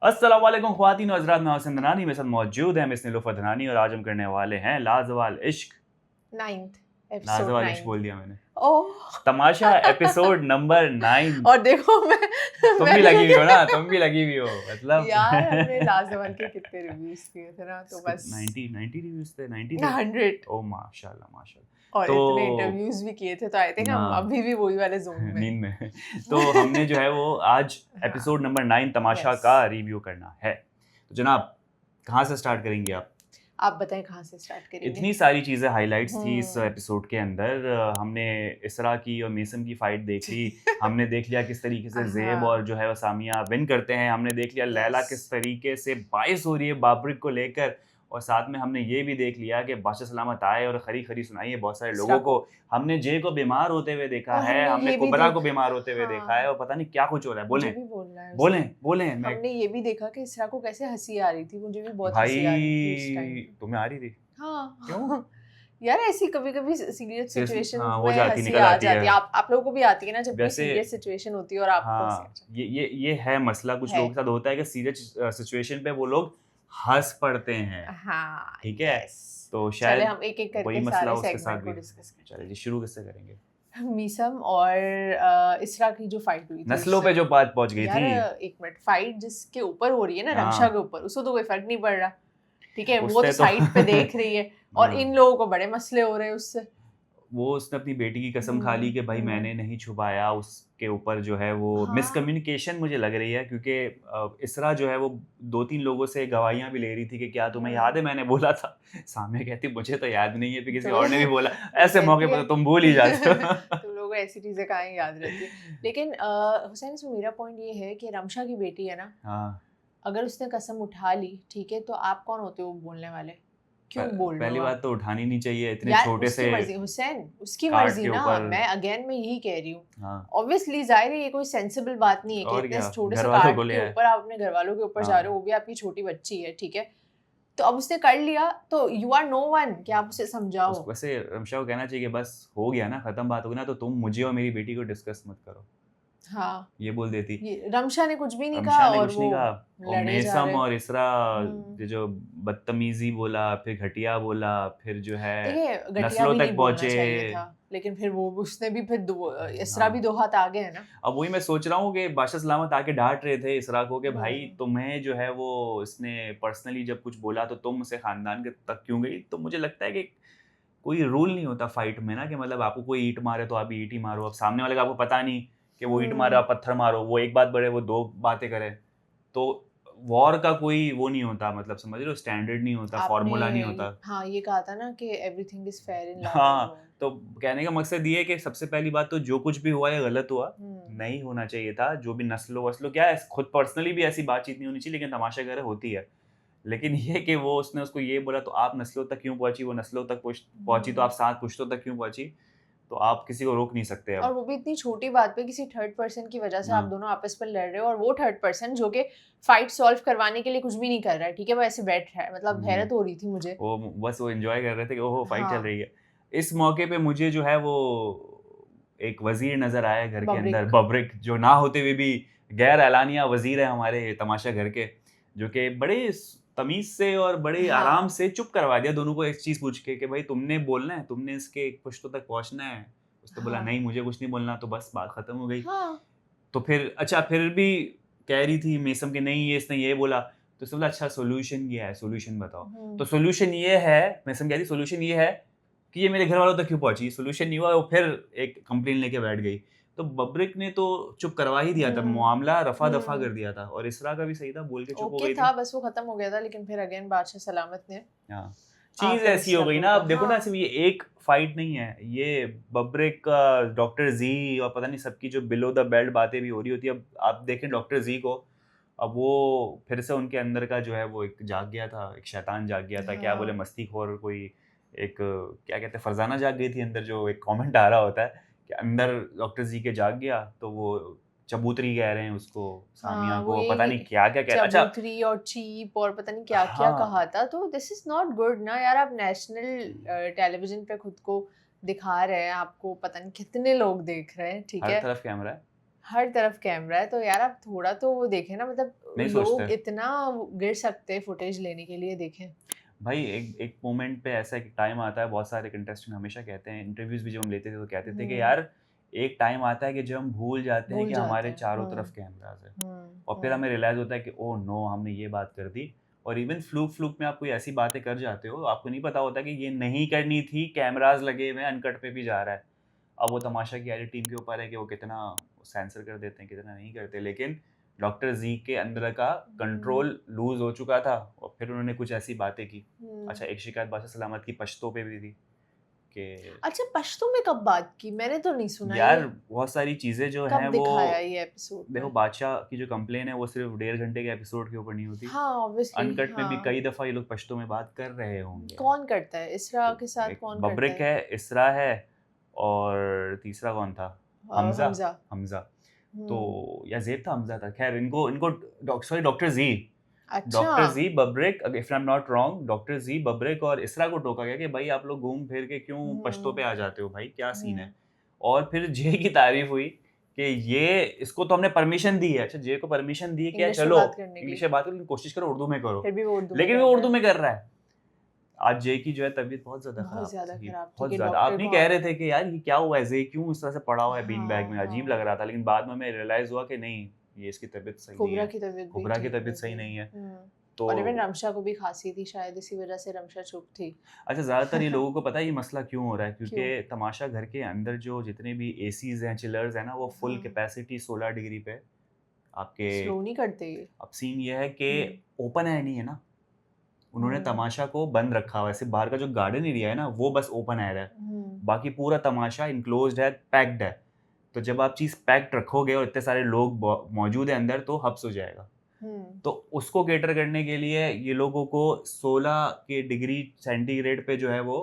अस्सलाम वालेकुम ख्वातीन और हज़रात, मैं हसन दनानी मेरे साथ मौजूद है मिस नीलुफ़र दनानी और आज हम करने वाले हैं लाजवाल इश्क। 9th एपिसोड लाजवाल इश्क 9th। बोल दिया मैंने। ओह तमाशा एपिसोड नंबर 9। और देखो तुम भी मैंने लगी कहा हुई हो कि ना, तुम भी लगी हुई हो मतलब यार हमने लाजवाल के कितने रिव्यूज किए थे ना, तो इसको बस 90 रिव्यूज़ थे, 90 थे। 100 ओह माशाल्लाह माशाल्लाह। और तो इतने इंटरव्यूज भी किए थे, तो आई थिंक हम हाँ, अभी भी वही वाले जोन में नींद में। तो हमने जो है वो आज हाँ एपिसोड नंबर 9 तमाशा यस। का रिव्यू करना है। तो जनाब, कहाँ से स्टार्ट करेंगे आप? आप बताएं कहाँ से स्टार्ट करेंगे। इतनी सारी चीज़ें हाइलाइट्स थी इस हम्म एपिसोड के अंदर। हमने इसरा की और मेसम की फाइट देख ली। हमने देख लिया किस तरीके से ज़ेब और हाँ जो है वो सामिया विन करते हैं। हमने देख लिया लैला यस किस तरीके से बाइस हो रही है बाबरिक को लेकर। और साथ में हमने ये भी देख लिया कि बादशाह सलामत आए और खरी-खरी सुनाई है बहुत सारे इसरा लोगों को। को। हमने जे को बीमार होते हुए देखा और है, हमने हमने ये भी कुबरा को देखा। बीमार होते हुए देखा है हाँ और पता नहीं क्या कुछ हो रहा है। मुझे बोलें, भी बोलना है उसे। बोलें, बोलें मैं हमने ये भी देखा कि इसरा को कैसे हंसी आ रही थी, मुझे भी बहुत हंसी आ रही थी उस टाइम भाई पे। तुम्हें आ रही थी? क्यों? हाँ यार ऐसी कभी-कभी सीरियस सीरियसली सिचुएशंस हाँ, हो में जाती हँसी निकल आ आती है। जाती है। आप लोगों को भी आती है ना, जब कोई वैसे सीरियस सिचुएशन होती है और आपको हँसी आ हाँ, जाती ये है मसला कुछ है। लोगों के साथ होता है कि सीरियस सिचुएशन पे वो लोग हँस पड़ते हैं, हाँ, ठीक है? यस। तो चले शायद हम एक-एक वही करके मसला सारे उसके साथ सेगमेंट को भी। डिस्कस चलिए जी, शुरू किससे करेंगे? करें। मीसम और इसरा की जो फाइट हुई थी नस्लों उससे। पे जो बात पहुँच गई यार थी। एक मिनट, फाइट जिसके ऊपर हो रही है ना, रमशा के हाँ, ऊपर, उसको तो कोई फर्क नहीं पड़ रहा। ठीक है, वो उसने तो तो साइड पे देख रही है और इन हाँ, लोगों को बड़े मसले हो रहे हैं उससे। वो उसने अपनी बेटी की कसम खा ली कि भाई हुँ। मैंने नहीं छुपाया। उसके ऊपर जो है वो हाँ, मिसकम्युनिकेशन मुझे लग रही है क्योंकि इसरा जो है वो 2-3 लोगों से गवाहियाँ भी ले रही थी कि क्या तुम्हें याद हुँ। है मैंने बोला था? सामने कहती मुझे तो याद नहीं है, फिर किसी तो और ने भी बोला। तो ऐसे मौके कहती पे है तो तुम भूल ही जाते हो। तुम लोगों को ऐसी चीज़ें कहाँ ही याद रहती है। लेकिन हुसैन, इसमें मेरा पॉइंट ये है कि रमशा की बेटी है ना, हाँ, अगर उसने कसम उठा ली, ठीक है, तो आप कौन होते हो बोलने वाले? क्यों बोल रहे हो पहली बात आप? तो उठानी नहीं चाहिए इतने यार छोटे उसकी से मर्ज़ी हुसैन, उसकी कार्ड मर्ज़ी के ना। ऊपर। मैं यही कह रही हूँ। हाँ, ऑब्वियसली ज़ाहिर है ये कोई सेंसिबल बात नहीं है कि और इतने क्या छोटे से घरवालों को कार्ड ले के आए। ऊपर आप अपने घरवालों के ऊपर जा रहे हो, हाँ। वो भी आपकी छोटी बच्ची है, ठीक है? तो अब उसने कर लिया, तो यू आर नो वन कि आप उसे समझाओ। उसको वैसे रमशा को कहना चाहिए कि बस हो गया ना, खत्म बात होगी ना, तो तुम मुझे और मेरी बेटी को डिस्कस मत करो। हाँ, ये बोल देती। ये रमशा ने कुछ भी नहीं रमशा कहा ने और कुछ वो नहीं कहा और लड़े जा मेसम रहे। और इसरा हुँ। ये जो बदतमीजी बोला, फिर घटिया बोला, फिर जो है देखिए, घटिया नस्लों भी तक नहीं बोलना पहुँचे। चाहिए था, लेकिन फिर वो उसने भी फिर इसरा भी हाँ, 2 हाथ आगे है ना। अब वही मैं सोच रहा हूँ कि बादशाह सलामत आके डाँट रहे थे इसरा को कि भाई हुँ। तुम्हें जो है वो इसने पर्सनली जब कुछ बोला तो तुम उसे खानदान के तक क्यों गई? तो मुझे लगता है कि कोई रूल नहीं होता फाइट में ना कि मतलब आपको कोई ईंट मारे तो आप भी ईंट ही मारो। अब सामने वाले का आपको पता नहीं कि वो ईंट मारे हुँ। आप पत्थर मारो, वो एक बात बोले वो 2 बातें करे। तो वॉर का कोई वो नहीं होता, मतलब समझ रहे हो, स्टैंडर्ड नहीं होता, आपने फ़ॉर्मूला नहीं होता। हाँ, ये कहा था ना कि everything is fair in love and हाँ, वॉर। तो कहने का मकसद ये है कि सबसे पहली बात तो जो कुछ भी हुआ ये गलत हुआ, हुँ। नहीं होना चाहिए था। जो भी नस्लों-वस्लों क्या है, खुद पर्सनली भी ऐसी बातचीत नहीं होनी चाहिए, लेकिन तमाशागर होती है। लेकिन ये कि वो उसने उसको ये बोला तो आप नस्लों तक क्यों पहुँची, वो नस्लों तक पहुँची तो आप हुँ। 7 पुश्तों तक क्यों पहुँची, तो आप किसी को रोक नहीं सकते और अब। वो भी इतनी छोटी बात पे किसी थर्ड पर्सन की वजह से आप हाँ, दोनों आपस में लड़ रहे हो, और वो थर्ड पर्सन जो कि फाइट सॉल्व करवाने के लिए कुछ भी नहीं कर रहा है, ठीक है? वो ऐसे बैठ रहा है, मतलब हुँ, हैरत हो रही थी मुझे। वो बस वो एन्जॉय कर रहे थे कि ओहो! फाइट चल हाँ, रही है। इस मौके पे मुझे जो है वो एक वज़ीर नज़र आया घर के अंदर, बब्रिक। बब्रिक, जो ना होते हुए भी गैर एलानिया वज़ीर है हमारे तमाशा घर के, जो कि बड़े तमीज़ से और बड़े आराम हाँ, से चुप करवा दिया दोनों को एक चीज़ पूछ के कि भाई तुमने बोलना है, तुमने इसके पुश्तों तक पहुँचना है। उसने बोला हाँ, नहीं मुझे कुछ नहीं बोलना, तो बस बात खत्म हो गई। हाँ। तो फिर अच्छा फिर भी कह रही थी मेसम कि नहीं ये इसने ये बोला, तो उसने बोला अच्छा सॉल्यूशन क्या है? सॉल्यूशन बताओ। तो हुँ। सॉल्यूशन ये है, मेसम कह रही सॉल्यूशन ये है कि ये मेरे घर वालों तक क्यों पहुँची? सॉल्यूशन नहीं हुआ, वो फिर एक कंप्लेंट लेके बैठ गई। तो बब्रिक ने तो चुप करवा ही दिया था, हुँ, मामला रफ़ा-दफ़ा कर हुँ। दिया था और इसरा का भी सही था, बोल के चुप हो ओके गई था, थी। बस वो खत्म हो गया था, लेकिन फिर अगेन बादशाह सलामत ने हाँ, चीज़ आके ऐसी हो इसरा गई को ना, अब देखो ना हाँ, सिर्फ़ ये एक फाइट नहीं है, ये बब्रिक डॉक्टर ज़ी और पता नहीं सबकी जो बिलो द बेल्ट बातें भी हो रही होती है। अब आप देखें डॉक्टर ज़ी को, अब वो फिर से उनके अंदर का जो है वो एक जाग गया था, एक शैतान जाग गया था, क्या बोले हाँ। मस्तीखोर कोई एक क्या कहते हैं फरज़ाना जाग गई थी अंदर, जो एक कमेंट आ रहा होता है कि अंदर डॉक्टर ज़ी के जाग गया, तो वो चबूतरी कह रहे हैं उसको, सामिया हाँ, वो को, ये पता नहीं कि क्या-क्या कह अच्छा चबूतरी और चीप और पता नहीं क्या-क्या हाँ, कहा था, तो दिस इज़ नॉट गुड ना यार। आप नेशनल टेलीविज़न पे खुद को दिखा रहे हैं, आपको पता नहीं कितने लोग देख रहे हैं, ठीक हर है? तरफ कैमरा है। हर तरफ कैमरा है, तो यार आप थोड़ा तो वो देखें ना, मतलब नहीं लोग सोचते इतना गिर सकते हैं फुटेज लेने के लिए, देखें। भाई। एक एक मोमेंट पे ऐसा एक टाइम आता है, बहुत सारे कंटेस्टेंट हमेशा कहते हैं, इंटरव्यूज भी जब हम लेते थे तो कहते थे कि हम्म, यार एक टाइम आता है कि जब हम भूल जाते हैं भूल कि जाते हमारे हैं। चारों तरफ कैमरास है, और फिर हम्म। हमें रियलाइज होता है कि ओ नो हमने ये बात कर दी। और इवन फ्लूक फ्लूक में आप कोई ऐसी बातें कर जाते हो, आपको नहीं पता होता कि ये नहीं करनी थी, कैमरास लगे हुए हैं, अनकट पे भी जा रहा है। अब वो तमाशा की वाली टीम के ऊपर है कि वो कितना सेंसर कर देते हैं, कितना नहीं करते। लेकिन डॉक्टर जी के अंदर का हम्म। कंट्रोल लूज हो चुका था, और फिर उन्होंने कुछ ऐसी बातें की। हम्म। अच्छा, एक शिकायत बादशाह सलामत की पश्तों पे भी थी कि अच्छा, पश्तो में कब बात की? मैंने तो नहीं सुना ये। यार बहुत सारी चीज़ें जो कब हैं वो, दिखाया ये एपिसोड देखो में? बादशाह की जो कंप्लेन है वो सिर्फ 1.5 घंटे के एपिसोड के ऊपर नहीं होती। हाँ, ऑब्वियसली, अनकट में भी हाँ। कई दफ़ा ये लोग पश्तों में बात कर रहे होंगे। कौन करता है? इसरा तो के साथ एक कौन करता बब्रिक है? है, इसरा है, और तीसरा कौन था? हमज़ा। हमज़ा। हमज़ा। हुँ। तो या ज़ेब था, हमज़ा था। ख़ैर इनको इनको डॉक्टर ज़ी, अच्छा। डॉक्टर ज़ी, बब्रिक, if I am not wrong, doctor ज़ी, बब्रिक और इसरा को टोका गया कि भाई आप लोग घूम फिर के क्यों पश्तों पे हुँ, आ जाते हो भाई, क्या सीन है? हुँ। और फिर जे की तारीफ़ हुई कि ये इसको तो हमने परमिशन दी है। अच्छा, जे को परमिशन दी है क्या? इंग्लिश में चलो बात करने की, इंग्लिश में बात करो, लेकिन कोशिश करो उर्दू में करो। फिर भी वो उर्दू में लेकिन कर वो रहा उर्दू है। में कर रहा है। आज जे की जो है तबीयत बहुत ज़्यादा बहुत ख़राब ज़्यादा थी, खराब थी बहुत कि ज़्यादा। आप डॉक्टर नहीं को कह आना रहे थे था। कि यार ये क्या हुआ है? जे क्यों इस तरह से पड़ा हुआ है बीन बैग हाँ, में? अजीब लग हाँ। रहा था, लेकिन बाद में हमें रियलाइज़ हुआ कि नहीं, ये इसकी तबीयत सही नहीं कुबरा है। की तबीयत भी कुबरा की ठीक तबीयत नहीं सही थी। नहीं है। हुँ। तो और इवन रमशा को भी खाँसी थी, शायद इसी वज़ह से रमशा चुप थी। अच्छा, ज़्यादातर ये लोगों को पता है ये मसला क्यों हो रहा है? क्यों? क्योंकि तमाशा घर के अंदर जो जितने भी एसीज़ हैं, चिलर्स हैं ना, वो फुल हाँ, कैपेसिटी 16 डिग्री पे आपके। स्लो नहीं करते ये? अब सीन ये है कि हुँ, ओपन एयर नहीं है ना, उन्होंने हुँ, तमाशा को बंद रखा हुआ है। सिर्फ़ बाहर का जो गार्डन एरिया है ना, वो बस ओपन एयर है। हुँ, बाकी पूरा तमाशा इन्क्लोज़्ड है, पैक्ड है। तो जब आप चीज़ पैक्ड रखोगे और इतने सारे लोग मौजूद हैं अंदर, तो हब्स हो जाएगा। हुँ। तो उसको कैटर करने के लिए ये लोगों को 16 के डिग्री सेंटीग्रेड पे जो है वो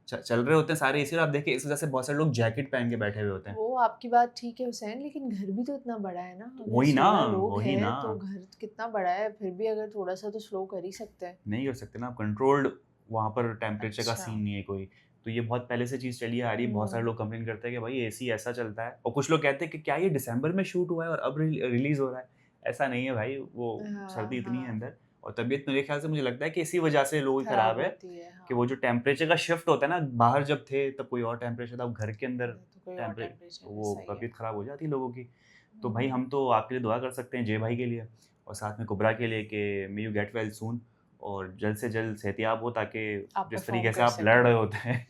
चल रहे होते हैं सारे एसी। और आप देखिए इस वज़ह से बहुत सारे लोग जैकेट पहन के बैठे हुए होते हैं। वो आपकी बात ठीक है हुसैन, लेकिन घर भी तो इतना बड़ा है ना, अगर वही ना, 16 लोग वही हैं ना। तो घर कितना बड़ा है, फिर भी अगर थोड़ा-सा तो स्लो कर ही सकते हैं। नहीं कर सकते ना आप कंट्रोल्ड, वहाँ पर टेम्परेचर का अच्छा। सीन नहीं है कोई। तो ये बहुत पहले से चीज़ चली आ रही है। बहुत सारे हुँ। लोग कंप्लेन करते हैं कि भाई एसी ऐसा चलता है, और कुछ लोग कहते हैं कि क्या ये दिसंबर में शूट हुआ है और अब रिलीज़ हो रहा है? ऐसा नहीं है भाई, वो हाँ, सर्दी इतनी है हाँ। अंदर। और तबीयत मेरे ख़्याल से मुझे लगता है कि इसी वजह से लोगों की खराब ख़राब है, होती है, कि हाँ। वो जो टेम्परेचर का शिफ्ट होता है ना, बाहर जब थे तब कोई और टेम्परेचर था, अब घर के अंदर अंदर तो कोई और टेम्परे टेम्परेचर है, वो सही है। तबीयत ख़राब हो जाती है लोगों की। तो भाई हुँ। हम तो आपके लिए दुआ कर सकते हैं, जय भाई के लिए और साथ में कुबरा के लिए, कि may you get well soon और जल्द से जल्द सेहतियाब हो, ताकि आप जिस परफ़ॉर्म तरीके से कर आप लड़ सकें। रहे होते हैं।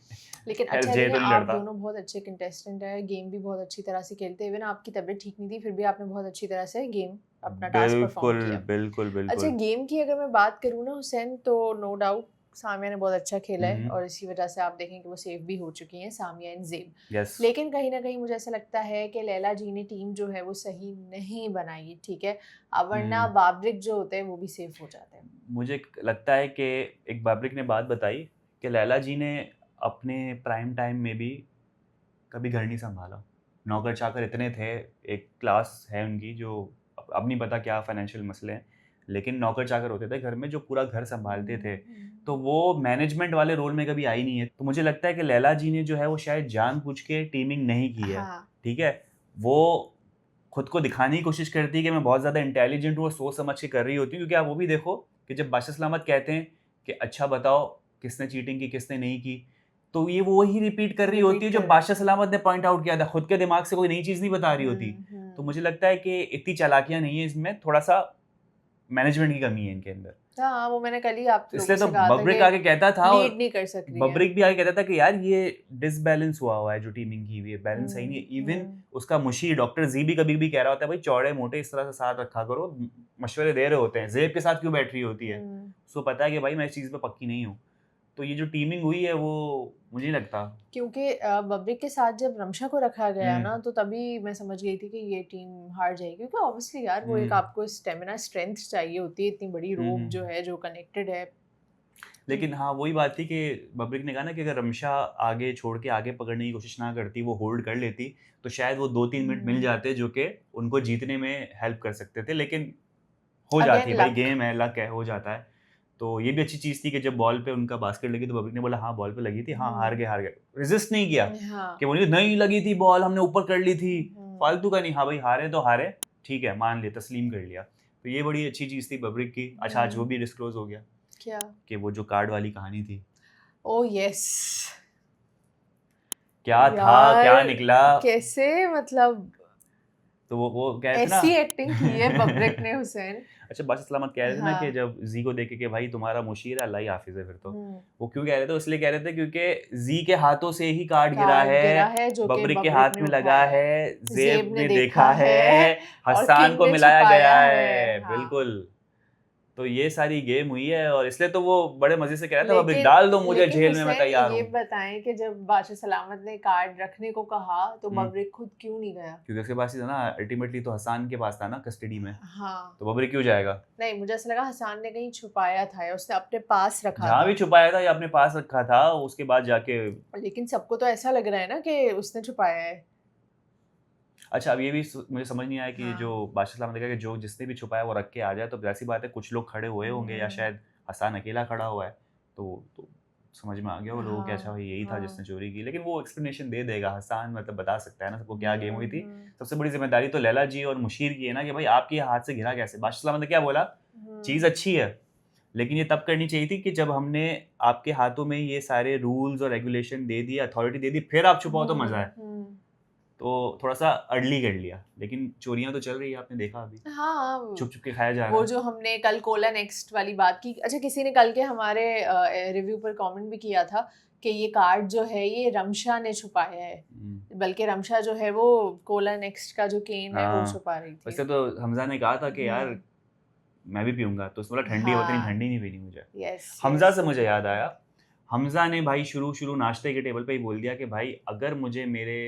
लेकिन खैर अच्छा जय देखें, तो नहीं आप लड़ता। दोनों बहुत अच्छे कंटेस्टेंट हैं, गेम भी बहुत अच्छी तरह से खेलते हैं। इवन आपकी तबीयत ठीक नहीं थी, फिर भी आपने बहुत अच्छी तरह से गेम अपना टास्क परफ़ॉर्म बिल्कुल, किया। बिल्कुल, अच्छा, बिल्कुल। गेम की अगर मैं बात करूँ ना हुसैन, तो नो डाउट सामिया ने बहुत अच्छा खेला हुँ, है, हुँ। और इसी वजह से आप देखें कि वो सेफ भी हो चुकी हैं, सामिया एंड ज़ेब। यस। लेकिन कहीं न कहीं मुझे ऐसा लगता है कि लैला जी ने टीम जो है वो सही नहीं बनाई, ठीक है? वरना हुँ। बाबरिक जो होते हैं वो भी सेफ हो जाते हैं। मुझे लगता है कि एक बाबरिक ने बात बताई कि लैला जी ने अपने प्राइम टाइम में भी कभी घर नहीं सँभाला। नौकर-चाकर इतने थे, एक क्लास है उनकी जो अब नहीं पता क्या फाइनेंशियल मसले हैं, लेकिन नौकर-चाकर होते थे घर में जो पूरा घर सँभालते थे। हुँ, तो हुँ। वो मैनेजमेंट वाले रोल में कभी आई नहीं है। तो मुझे लगता है कि लैला जी ने जो है वो शायद जानबूझ के टीमिंग नहीं की है, हाँ। ठीक है? वो खुद को दिखाने की कोशिश करती है कि मैं बहुत ज़्यादा इंटेलिजेंट हूँ और सोच समझ के कर रही होती हूँ, क्योंकि आप वो भी देखो कि जब बादशाह सलामत कहते हैं कि अच्छा बताओ किसने चीटिंग की, किसने नहीं की, तो ये वो वही रिपीट कर रही होती रिपीट है जो कर रहे हैं। बादशाह सलामत ने पॉइंट आउट किया था। खुद के दिमाग से कोई नई चीज़ नहीं बता रही होती। हुँ, तो हुँ। मुझे लगता है कि इतनी चालाकियाँ नहीं है इसमें, थोड़ा-सा मैनेजमेंट की कमी है इनके अंदर। हाँ, वो मैंने कल ही आप लोगों इसलिए तो से कहा था बब्रिक कि आके कहता था, और लीड नहीं कर सक रही है। बब्रिक भी आके कहता था कि यार ये डिसबैलेंस हुआ हुआ है जो टीमिंग की हुई है, बैलेंस सही नहीं है। हुँ, इवन हुँ। उसका मुशीर डॉक्टर जी भी कभी भी कह रहा होता है भाई चौड़े-मोटे इस तरह से साथ रखा करो, मशवरे दे रहे होते हैं। ज़ेब के साथ क्यों बैठ रही होती है? हुँ। उसको पता है कि भाई मैं इस चीज़ पे पक्की नहीं हूँ। तो ये जो टीमिंग हुई है वो मुझे नहीं लगता। क्योंकि बब्रिक के साथ जब रमशा को रखा गया हुँ, ना, तो तभी मैं समझ गई थी कि ये टीम हार जाएगी, क्योंकि ऑब्वियसली यार वो हुँ, एक आपको स्टेमिना स्ट्रेंथ चाहिए होती है, इतनी बड़ी हुँ, रोप जो हुँ। है जो कनेक्टेड है। तो लेकिन हाँ, वही बात थी कि बब्रिक ने कहा ना कि अगर रमशा आगे छोड़ के आगे पकड़ने की कोशिश ना करती, वो होल्ड कर लेती, तो शायद वो 2-3 मिनट मिल हुँ। जाते जो कि उनको जीतने में हेल्प कर सकते थे। लेकिन हो जाती अगेन है भाई, लक। गेम है, लक है, हो जाता है। तो ये भी अच्छी चीज़ थी कि जब बॉल पे उनका बास्केट लगी तो बब्रिक ने बोला हाँ, बॉल पे लगी थी, हाँ, हार हुँ। गए, हार गए। रेज़िस्ट नहीं किया हाँ। कि बोलिए नहीं लगी थी बॉल, हमने ऊपर कर ली थी। फालतू का नहीं, हाँ भाई हारे तो हारे, ठीक है मान लिया, तस्लीम कर लिया। तो ये बड़ी अच्छी चीज़ थी बब्रिक की। अच्छा आज वो भी डिस्क्लोज हो गया क्या? कि वो जो कार्ड वाली कहानी थी, ओ यस क्या था क्या यार, निकला। कैसे मतलब तो वो कह रहे थे ना, ऐसी एक्टिंग की है बब्रिक ने हुसैन। अच्छा बादशाह सलामत कह रहे थे ना कि हाँ। जब जी को देखे कि भाई तुम्हारा मुशीर है, अल्लाह ही हाफिज है फिर तो। हम्म, वो क्यों कह रहे थे? इसलिए कह रहे थे क्योंकि जी के हाथों से ही कार्ड गिरा कार्ड गिरा है, है जो कि बब्रिक के बब्रिक हाथ ने में लगा उठाया है, है, जेब जेब ने ने देखा देखा है है, और हसान किंग को ने मिलाया छुपाया गया है। है, हाँ। बिल्कुल। तो ये सारी गेम हुई है और इसलिए तो वो बड़े मजे से कह रहा था बब्रिक लेकिन डाल दो मुझे लेकिन जेल में, मैं हुसैन तैयार ये हूँ। बताएं कि जब बादशाह सलामत ने कार्ड रखने को कहा तो बब्रिक खुद क्यों नहीं गया? क्योंकि उसके पास ही था ना, अल्टीमेटली तो हसान के पास था ना कस्टडी में, हाँ, तो बब्रिक क्यों जाएगा? नहीं मुझे ऐसा लगा हसान ने कहीं छुपाया था या उसने अपने पास रखा जहाँ था। भी छुपाया था या अपने पास रखा था, उसके बाद जाके। लेकिन सबको तो ऐसा लग रहा है ना कि उसने छुपाया है। अच्छा अब ये भी मुझे समझ नहीं आया कि हाँ। जो बादशाह सलामत ने कहा कि जो जिसने भी छुपाया वो रख के आ जाए, तो वैसी बात है कुछ लोग खड़े हुए होंगे या शायद हसान अकेला खड़ा हुआ है, तो समझ में आ गया वो लोगों के, अच्छा हाँ, भाई यही था हाँ। जिसने चोरी की। लेकिन वो एक्सप्लेनेशन दे देगा, हसान मतलब बता सकता है ना सबको क्या गेम हुई थी। हम्म, सबसे बड़ी जिम्मेदारी तो लैला जी और मुशीर की है ना कि भाई आपके हाथ से गिरा कैसे। बादशाह सलामत ने क्या बोला, चीज़ अच्छी है लेकिन ये तब करनी चाहिए थी कि जब हमने आपके हाथों में ये सारे रूल्स और रेगुलेशन दे दिए, अथॉरिटी दे दी, फिर आप छुपाओ तो मजा है। तो थोड़ा सा अर्ली कर लिया, लेकिन चोरियां तो चल रही है, आपने देखा अभी हाँ, छुप छुप के खाया जा रहा वो है। जो हमने कल कोला नेक्स्ट वाली बात की, अच्छा किसी ने कल के हमारे रिव्यू पर कमेंट भी किया था कि ये कार्ड जो है ये रमशा ने छुपाया है, बल्कि रमशा जो है वो कोला नेक्स्ट का जो केन है वो हाँ, छुपा रही थी। वैसे तो हमजा ने कहा था कि यार मैं भी पीऊंगा, तो उसने बोला ठंडी है, उतनी हाँ, ठंडी नहीं पीनी मुझे। यस हमजा यस से मुझे याद आया, हमजा ने भाई शुरू नाश्ते के टेबल पे ही बोल दिया कि भाई अगर मुझे मेरे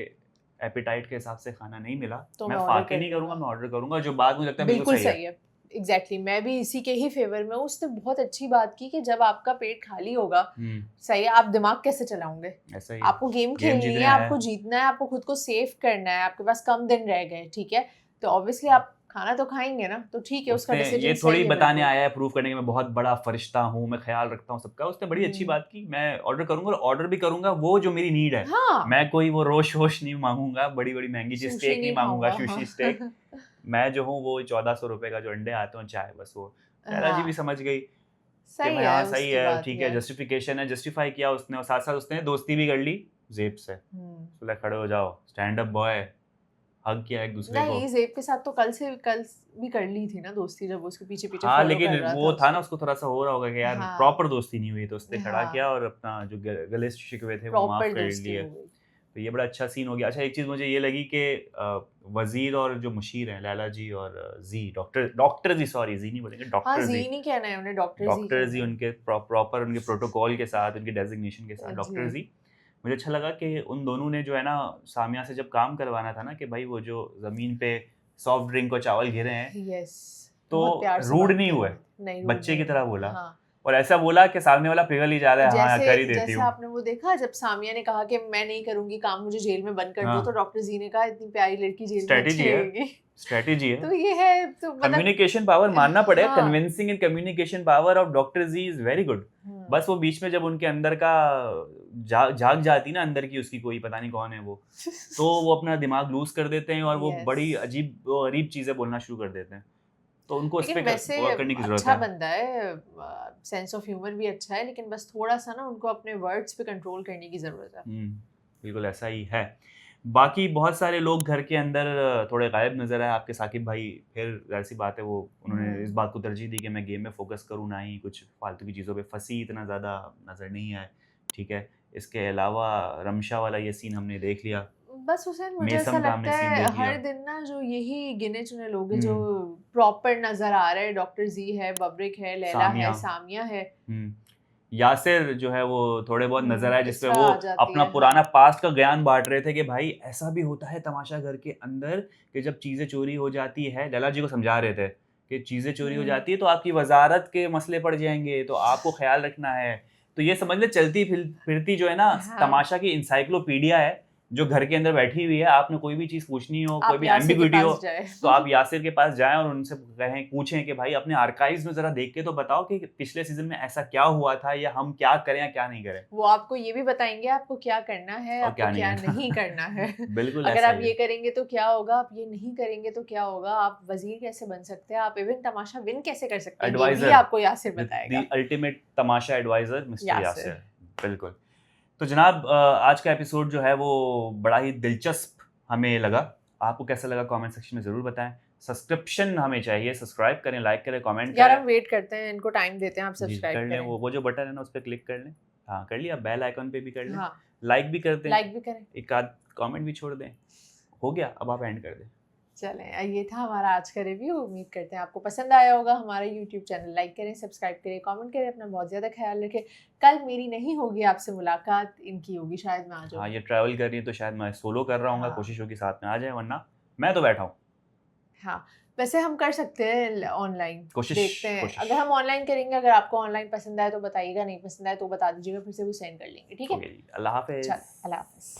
एपेटाइट के हिसाब से खाना नहीं मिला तो मैं मैं ऑर्डर फाके कर नहीं करूंगा, लूंगा। मैं ऑर्डर करूंगा, जो बात मुझे लगता है बिल्कुल बिल्कुल सही है। सही है, एग्जैक्टली मैं भी इसी के ही फेवर में हूँ। उसने बहुत अच्छी बात की कि जब आपका पेट खाली होगा, सही है, आप दिमाग कैसे चलाओगे? ऐसा ही आपको गेम गेम खेलनी जीतने है, आया आपको है। जीतना है, आपको खुद को सेफ करना है, आपके पास कम दिन रह गए, ठीक है, तो ऑब्वियसली आप खाना तो खाएंगे ना, तो ठीक है, उसका उसने डिसीजन ये सही थोड़ी है बताने बिल्कुल। आया है, प्रूव करने के मैं बहुत बड़ा फरिश्ता हूँ, मैं ख्याल रखता हूँ सबका। उसने बड़ी अच्छी बात की, मैं ऑर्डर करूंगा और ऑर्डर भी करूंगा वो जो मेरी नीड है। हाँ, मैं कोई वो रोश वोश नहीं मांगूंगा, बड़ी बड़ी महंगी चीज, सुशी स्टेक नहीं नहीं मांगूंगा, खाऊंगा। Sushi steak. मैं जो हूँ वो 1400 रुपए का जो अंडे आते हैं चाय, बस वो। लैला जी भी हाँ, समझ गई कि सही भाई है, हाँ सही उसकी है, बात ठीक ये है, है। जस्टिफिकेशन है, जस्टिफाई किया उसने, और साथ साथ उसने दोस्ती भी कर ली जेब से। बोला खड़े हो जाओ, स्टैंड अप बॉय, हग किया एक दूसरे को। नहीं, ज़ेब के साथ तो कल भी कर ली थी ना दोस्ती, जब वो उसके पीछे पीछे हाँ फॉलो लेकिन कर रहा था वो था ना, उसको। उसको थोड़ा सा हो रहा होगा कि यार हाँ, प्रॉपर दोस्ती नहीं हुई, तो उसने खड़ा हाँ, किया और अपना जो गले शिकवे थे वो माफ प्रॉपर कर दोस्ती लिए। हो गई। तो ये बड़ा अच्छा सीन हो गया। अच्छा एक चीज़ मुझे ये लगी कि वजीर और जो मुशीर हैं, लैला जी और जी, डॉक्टर जी, सॉरी जी नहीं बोलेंगे, हाँ, डॉक्टर जी, जी नहीं कहना है उन्हें, डॉक्टर जी डॉक्टर जी कहना है। उनके प्रॉपर उनके प्रोटोकॉल के साथ, उनके डेजिग्नेशन के साथ डॉक्टर जी। जी। मुझे अच्छा लगा कि उन दोनों ने जो है ना सामिया से जब काम करवाना था ना कि भाई वो जो ज़मीन पे सॉफ्ट ड्रिंक और चावल गिरे हैं, यस, तो बहुत प्यार से रूड बात नहीं की हुए, उन्होंने। नहीं, रूड बच्चे नहीं की तरह हुए। बोला, हाँ, और ऐसा बोला कि सामने वाला पिघल ही जा रहा है, हाँ जैसे कर ही देती जैसे हूँ। आपने वो देखा जब सामिया ने कहा कि मैं नहीं करूंगी काम, मुझे जेल में बंद कर दो, हाँ, तो डॉक्टर जी ने कहा इतनी प्यारी लड़की जेल में अच्छी स्ट्रेटेजी है, लगेगी। स्ट्रेटेजी है। तो ये है, तो मतलब कम्युनिकेशन पावर मानना पड़ेगा, हाँ, convincing and communication power of doctor ji is very good. बस वो बीच में जब उनके अंदर का झाग जाती ना अंदर की उसकी, कोई पता नहीं कौन है वो, तो वो अपना दिमाग लूज कर देते हैं और वो यस। बड़ी अजीब चीजें बोलना शुरू कर देते हैं। तो उनको उस लेकिन पे वैसे वर्क करने की जरूरत अच्छा है। बंदा है, सेंस ऑफ ह्यूमर भी अच्छा है, लेकिन बस थोड़ा सा ना उनको अपने वर्ड्स पे कंट्रोल करने की जरूरत है। बिल्कुल ऐसा ही है। बाकी बहुत सारे लोग घर के अंदर थोड़े गायब नजर आए। आपके साकिब भाई फिर ऐसी बात है, वो उन्होंने इस बात को तरजीह दी कि मैं गेम में फोकस करूँ, ना ही कुछ फालतू की चीज़ों पे फंसी इतना ज़्यादा नज़र नहीं आए, ठीक है। इसके अलावा रमशा वाला ये सीन हमने देख लिया, बस हुसैन, मुझे ऐसा मेसम का लगता हमने सीन है देख लिया। हर दिन ना जो यही गिने चुने लोग हैं जो प्रॉपर नजर आ रहे हैं, डॉक्टर जी है, बब्रिक है, लैला है, सामिया है, यासिर जो है वो थोड़े बहुत नजर आए, जिसपे इसरा वो आ जाती अपना है। पुराना हाँ, पास्ट का ज्ञान बांट रहे थे कि भाई ऐसा भी होता है तमाशा घर के अंदर कि जब चीजें चोरी हो जाती है, लैला जी को समझा रहे थे कि चीजें चोरी हो जाती है तो आपकी वजारत के मसले पड़ जाएंगे, तो आपको ख्याल रखना है। तो ये समझ ले चलती फिरती जो है ना हाँ, तमाशा की इंसाइक्लोपीडिया है, जो घर के अंदर बैठी हुई है, आपने कोई भी चीज़ पूछनी हो, कोई आप भी यासिर के एम्बिग्विटी हो, पास जाए। तो आप यासिर के पास जाएँ और उनसे कहें, पूछें कि भाई अपने आर्काइव्स में ज़रा देख के तो बताओ कि पिछले सीज़न में ऐसा क्या हुआ था, या हम क्या करें या क्या नहीं करें? वो आपको ये भी बताएँगे आपको क्या करना है, और आपको क्या क्या नहीं नहीं करना है। बिल्कुल अगर ऐसा आप ही ये है। करेंगे तो क्या होगा, आप ये नहीं करेंगे तो क्या होगा, आप वज़ीर कैसे बन सकते हैं, आप इवन तमाशा विन कैसे कर सकते हैं, ये भी एडवाइज़र, आपको यासिर द बताएगा। अल्टीमेट तमाशा एडवाइज़र मिस्टर यासिर। यासिर। बिल्कुल। तो जनाब आज का एपिसोड जो है वो बड़ा ही दिलचस्प हमें लगा। आपको कैसा लगा कमेंट सेक्शन में ज़रूर बताएँ। सब्सक्रिप्शन हमें चाहिए, सब्सक्राइब करें, लाइक करें, कमेंट यार करें। हम वेट करते हैं, इनको टाइम देते हैं, आप जी, सब्सक्राइब कर लें, करें। वो जो बटन है ना उस पे क्लिक कर लें। हाँ, कर लिया, बेल आइकन पे भी कर लें। हाँ, लाइक भी कर दें, लाइक भी करें। एक आध कमेंट भी छोड़ दें। हो गया, अब आप एंड कर दें। चलें, ये था हमारा आज का रिव्यू। उम्मीद करते हैं आपको पसंद आया होगा। हमारा यूट्यूब चैनल लाइक करें, सब्सक्राइब करें, कमेंट करें, अपना बहुत ज़्यादा ख्याल रखें। कल मेरी नहीं होगी आपसे मुलाकात, इनकी होगी, शायद मैं आ हाँ, जाऊँ। ये ट्रैवल कर रही है तो शायद मैं सोलो कर रहा हूँगा, हाँ। कोशिश होगी साथ में आ जाए, वरना मैं तो बैठा हूँ। हाँ, वैसे हम कर सकते हैं ऑनलाइन, कोशिश देखते हैं। कोशिश। अगर हम ऑनलाइन करेंगे, अगर आपको ऑनलाइन पसंद आए तो बताइएगा, नहीं पसंद आए तो बता दीजिएगा, फिर से वो सेंड कर लेंगे, ठीक है? ओके जी, अल्लाह हाफ़िज़। चलो, अल्लाह हाफ़िज़।